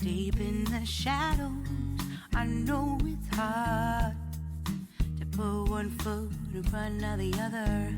Deep in the shadows, I know it's hard to put one foot in front of the other.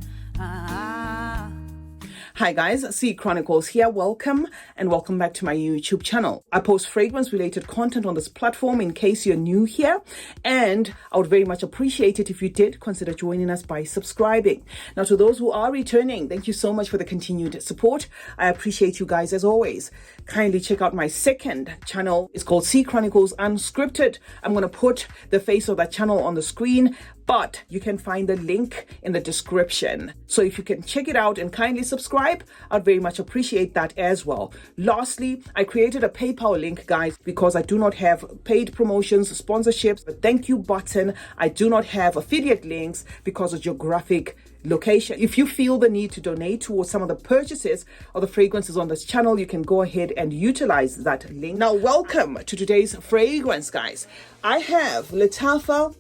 Hi guys, CeeChronicles here. Welcome and welcome back to my YouTube channel. I post fragrance related content on this platform in case you're new here, and I would very much appreciate it if you did consider joining us by subscribing. Now, to those who are returning, thank you so much for the continued support. I appreciate you guys as always. Kindly check out my second channel. It's called CeeChronicles Unscripted. I'm going to put the face of that channel on the screen, but you can find the link in the description. So if you can check it out and kindly subscribe, I'd very much appreciate that as well. Lastly, I created a PayPal link, guys, because I do not have paid promotions, sponsorships, the thank you button. I do not have affiliate links because of geographic location. If you feel the need to donate towards some of the purchases of the fragrances on this channel, you can go ahead and utilize that link. Now, welcome to today's fragrance, guys. I have Lattafa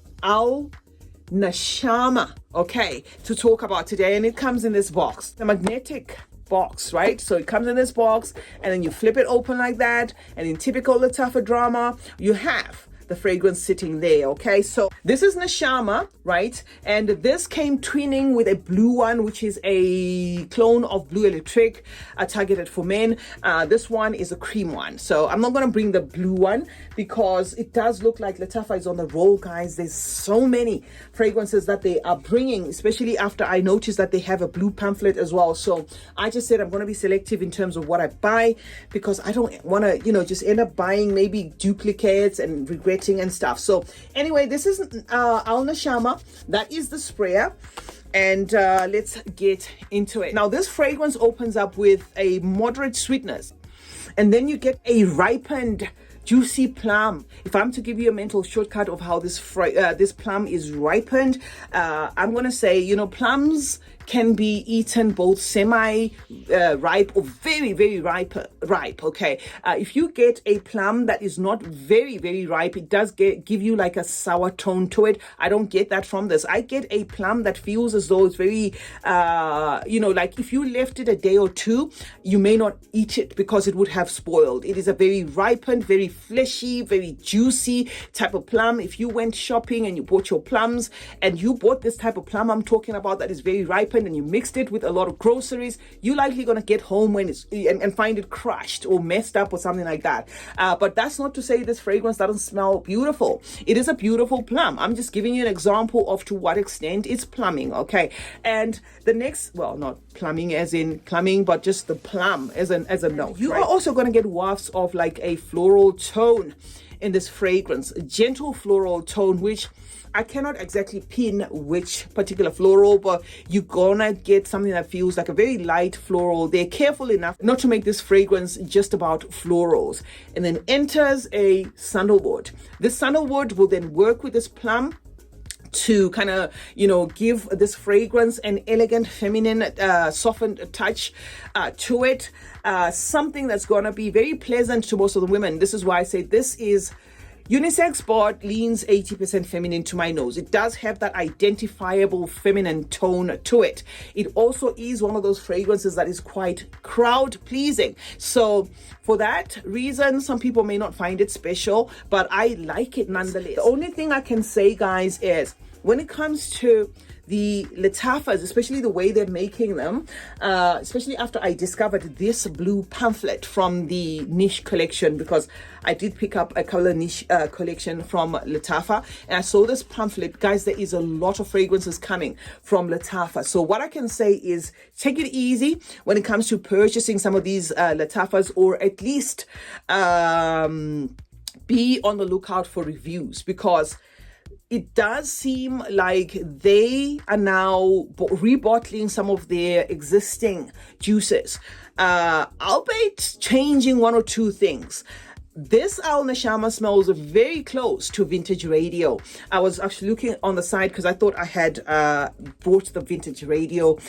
Nashama, okay, to talk about today, and it comes in this box, the magnetic box, right? So it comes in this box, and then you flip it open like that, and in typical Lattafa drama, you have the fragrance sitting there. Okay, so this is Nashama, right? And this came twinning with a blue one, which is a clone of Blue Electric, targeted for men. This one is a cream one, so I'm not going to bring the blue one because it does look like Lattafa is on the roll, guys. There's so many fragrances that they are bringing, especially after I noticed that they have a blue pamphlet as well. So I just said I'm going to be selective in terms of what I buy, because I don't want to, just end up buying maybe duplicates and regretting and stuff. So anyway, this is Al Nashama. That is the sprayer, and let's get into it. Now, this fragrance opens up with a moderate sweetness, and then you get a ripened juicy plum. If I'm to give you a mental shortcut of how this plum is ripened, I'm gonna say, plums can be eaten both semi-ripe or very, very ripe. Okay, if you get a plum that is not very, very ripe, it does give you like a sour tone to it. I don't get that from this. I get a plum that feels as though it's very, like if you left it a day or two, you may not eat it because it would have spoiled. It is a very ripened, very fleshy, very juicy type of plum. If you went shopping and you bought your plums and you bought this type of plum I'm talking about that is very ripened, and you mixed it with a lot of groceries, you're likely going to get home when it's and find it crushed or messed up or something like that. But that's not to say this fragrance doesn't smell beautiful. It is a beautiful plum. I'm just giving you an example of to what extent it's plumbing. Okay, and the next, well, not plumbing as in plumbing, but just the plum as a note. You are also going to get wafts of like a floral tone in this fragrance, a gentle floral tone, which I cannot exactly pin which particular floral, but you're gonna get something that feels like a very light floral. They're careful enough not to make this fragrance just about florals. And then enters a sandalwood. This sandalwood will then work with this plum to kind of, give this fragrance an elegant, feminine, softened touch to it. Something that's going to be very pleasant to most of the women. This is why I say this is unisex, but leans 80% feminine to my nose. It does have that identifiable feminine tone to it. It also is one of those fragrances that is quite crowd pleasing. So for that reason, some people may not find it special, but I like it nonetheless. The only thing I can say, guys, is when it comes to the Lattafas, especially the way they're making them, especially after I discovered this blue pamphlet from the niche collection, because I did pick up a couple of niche collection from Lattafa, and I saw this pamphlet. Guys, there is a lot of fragrances coming from Lattafa. So what I can say is take it easy when it comes to purchasing some of these Lattafas, or at least be on the lookout for reviews, because it does seem like they are now rebottling some of their existing juices, albeit changing one or two things. This Al Nashama smells very close to Vintage Radio. I was actually looking on the side because I thought I had brought the Vintage Radio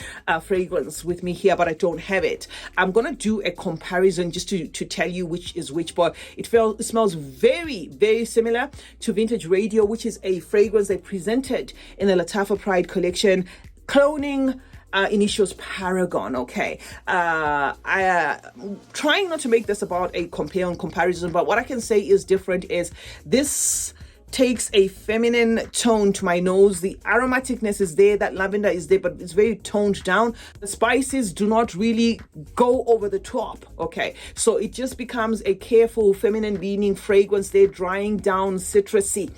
fragrance with me here, but I don't have it. I'm going to do a comparison just to tell you which is which, but it smells very, very similar to Vintage Radio, which is a fragrance they presented in the Lattafa Pride collection, cloning Initials Paragon. Okay, I trying not to make this about a compare and comparison, but what I can say is different is this takes a feminine tone to my nose. The aromaticness is there, that lavender is there, but it's very toned down. The spices do not really go over the top. Okay, so it just becomes a careful feminine leaning fragrance there, drying down, citrusy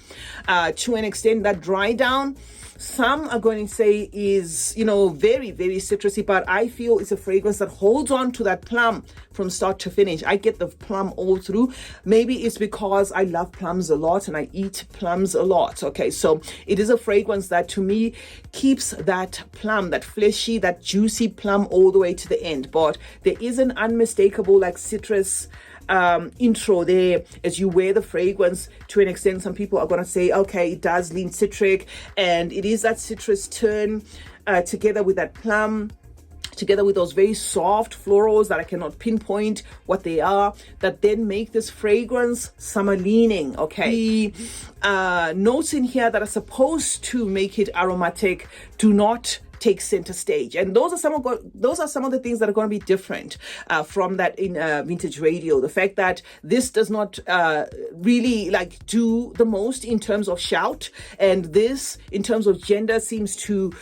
to an extent. That dry down, some are going to say is, you know, very, very citrusy, but I feel it's a fragrance that holds on to that plum from start to finish. I get the plum all through. Maybe it's because I love plums a lot and I eat plums a lot. Okay, so it is a fragrance that to me keeps that plum, that fleshy, that juicy plum all the way to the end. But there is an unmistakable like citrus intro there as you wear the fragrance. To an extent, some people are going to say, okay, it does lean citric, and it is that citrus turn together with that plum, together with those very soft florals that I cannot pinpoint what they are, that then make this fragrance summer leaning. Okay, the notes in here that are supposed to make it aromatic do not take center stage, and those are some of the things that are going to be different from that in Vintage Radio. The fact that this does not really like do the most in terms of shout, and this in terms of gender seems to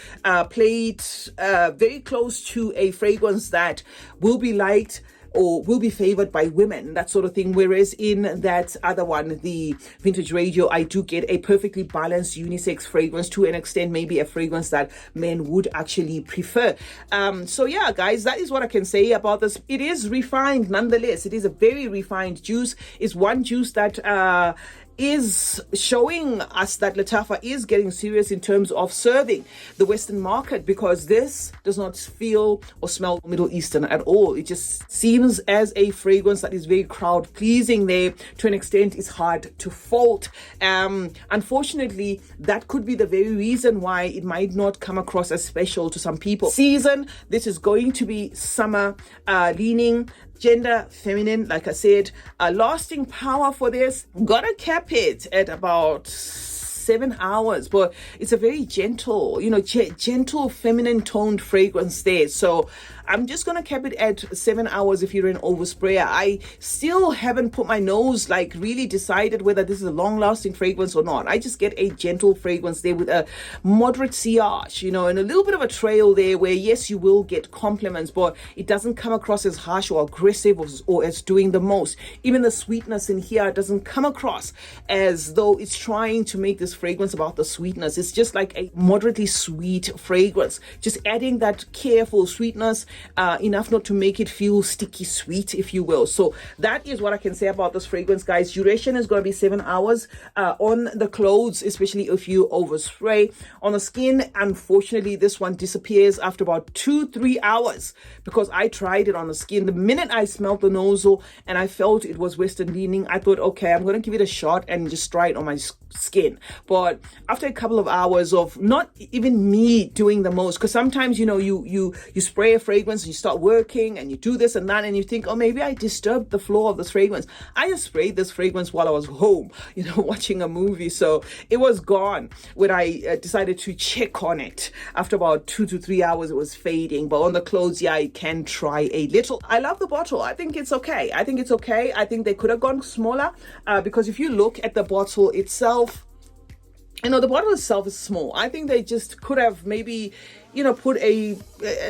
play it very close to a fragrance that will be liked or will be favored by women, that sort of thing. Whereas in that other one, the Vintage Radio, I do get a perfectly balanced unisex fragrance, to an extent, maybe a fragrance that men would actually prefer. So yeah, guys, that is what I can say about this. It is refined nonetheless. It is a very refined juice. It's one juice that is showing us that Lattafa is getting serious in terms of serving the Western market, because this does not feel or smell Middle Eastern at all. It just seems as a fragrance that is very crowd pleasing there. To an extent, it's hard to fault. Unfortunately, that could be the very reason why it might not come across as special to some people. Season, this is going to be summer leaning, gender feminine, like I said. Lasting power for this, gotta cap it at about 7 hours, but it's a very gentle, you know, gentle feminine toned fragrance there. So I'm just gonna cap it at 7 hours if you're an oversprayer. I still haven't put my nose, like really decided whether this is a long lasting fragrance or not. I just get a gentle fragrance there with a moderate sillage, you know, and a little bit of a trail there where yes, you will get compliments, but it doesn't come across as harsh or aggressive or as doing the most. Even the sweetness in here doesn't come across as though it's trying to make this fragrance about the sweetness. It's just like a moderately sweet fragrance, just adding that careful sweetness, enough not to make it feel sticky sweet, if you will. So that is what I can say about this fragrance, guys. Duration is going to be 7 hours on the clothes, especially if you overspray. On the skin, unfortunately, this one disappears after about 2-3 hours, because I tried it on the skin. The minute I smelled the nozzle and I felt it was Western leaning, I thought, okay, I'm going to give it a shot and just try it on my skin. But after a couple of hours of not even me doing the most, because sometimes, you know, you spray a fragrance and you start working and you do this and that and you think, oh, maybe I disturbed the flow of this fragrance. I just sprayed this fragrance while I was home, you know, watching a movie, so it was gone when I decided to check on it. After about 2 to 3 hours it was fading, but on the clothes, yeah, I can try a little. I love the bottle. I think it's okay. I think they could have gone smaller, because if you look at the bottle itself, you know, the bottle itself is small. I think they just could have maybe, you know, put a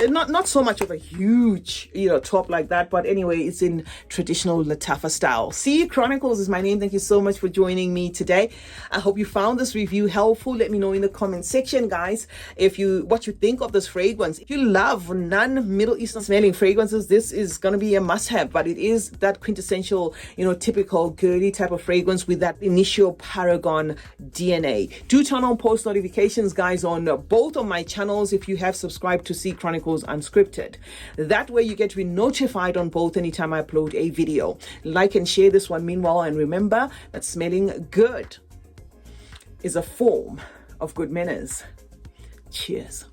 not so much of a huge, you know, top like that, but anyway, it's in traditional Lattafa style. CeeChronicles is my name. Thank you so much for joining me today. I hope you found this review helpful. Let me know in the comment section, guys, what you think of this fragrance. If you love non-Middle Eastern smelling fragrances, this is going to be a must-have. But it is that quintessential, you know, typical girly type of fragrance with that initial Paragon DNA. Do turn on post notifications, guys, on both of my channels if you have subscribed to CeeChronicles Unscripted. That way you get to be notified on both anytime I upload a video. Like and share this one meanwhile, and remember that smelling good is a form of good manners. Cheers.